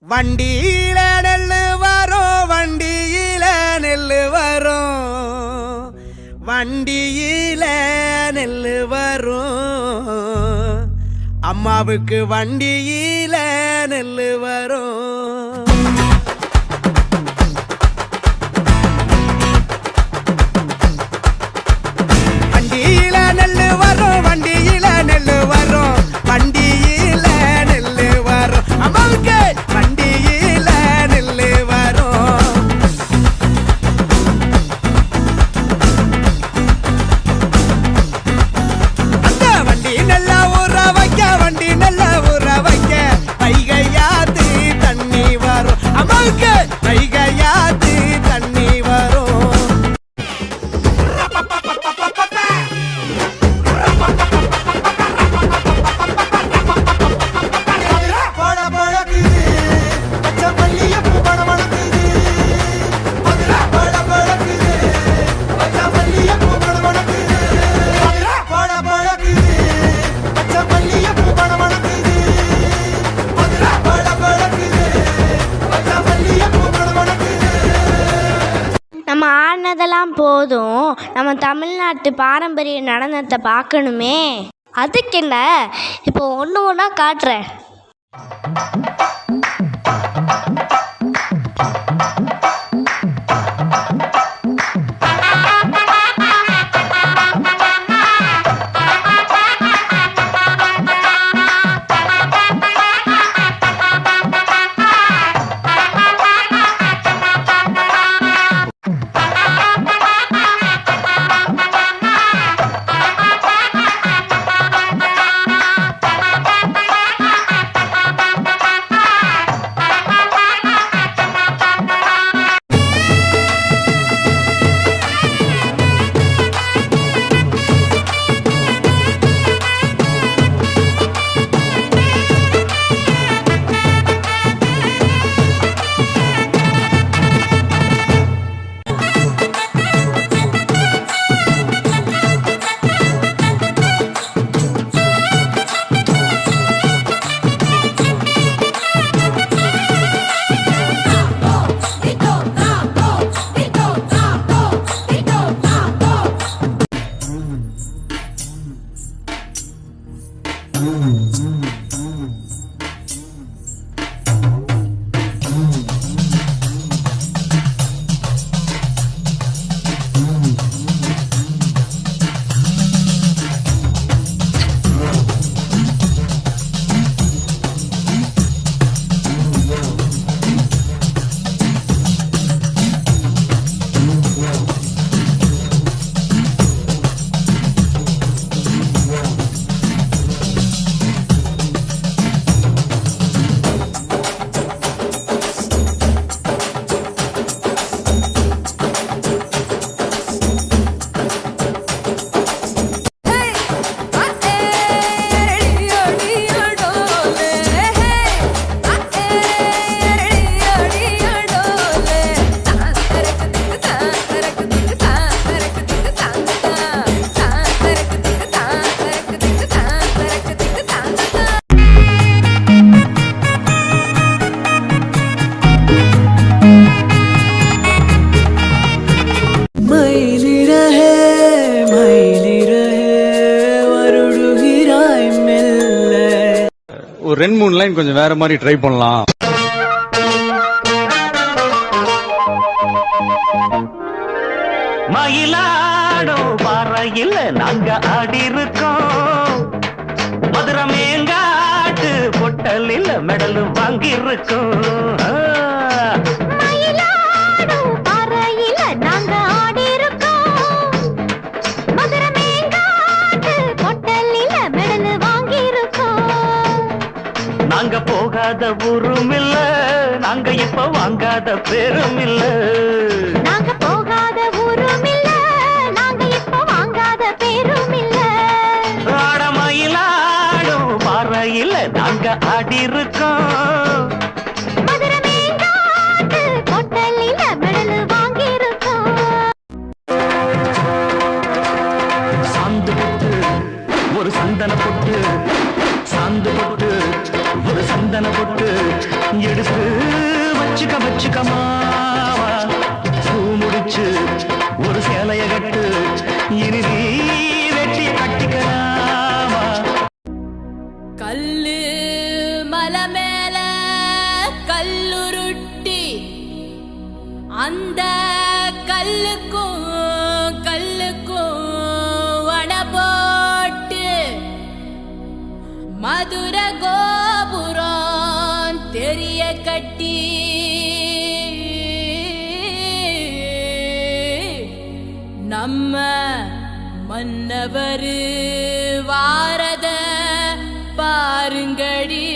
வண்டியில நெல்லு வரும், வண்டியில நெல்லு வரும், வண்டியில நெல்லு வரும், அம்மாவுக்கு வண்டியில நெல்லு வரும். வண்டியில நெல்லு வரும், வண்டியில நெல்லு வரும், வண்டியில நெல்லு வரும், அம்மாவுக்கு வண்டியில நெல்லு வரும். அந்த வண்டி நல்லா ஊற வைக்க, வண்டி நல்லா ஊற வைக்க, வைகையாத்து தண்ணி வரும், அம்மாவுக்கு வைகையாத்து தண்ணி வரும். நம்ம ஆடினதெல்லாம் போதும், நம்ம தமிழ்நாட்டு பாரம்பரிய நடனத்தை பார்க்கணுமே. அதுக்கு என்ன, இப்போ ஒன்று ஒன்றா காட்டுறேன். ஒரு 2-3 லைன் கொஞ்சம் வேற மாதிரி ட்ரை பண்ணலாம். மயிலாடும் பாறையில் நாங்க ஆடி இருக்கோம், மதுரை மேங்காட்டு பொட்டலில் மெடல் வாங்கி இருக்கோம். நாங்க போகாத ஊரும் இல்ல, நாங்க இப்ப வாங்காத பேரும் இல்ல. நாங்க போகாத ஊரும் இல்ல, நாங்க இப்ப வாங்காத பேரும் இல்ல. ஆடமயிலாடும் பாறையில நாங்க ஆடி இருக்கோம், மதுரை மேங்காட்டு பொட்டலில மெடல் வாங்கி இருக்கோம். சாந்து போட்டு ஒரு சந்தன போட்டு, சாந்து போட்டு ஒரு சந்தன போட்டு எடுத்து கல்லுருட்டி அந்த கல்லுக்கும் வட போட்டு மதுர கோபுரம் தெரிய கட்டி நம்ம மன்னவர் வாரத பாருங்கடி.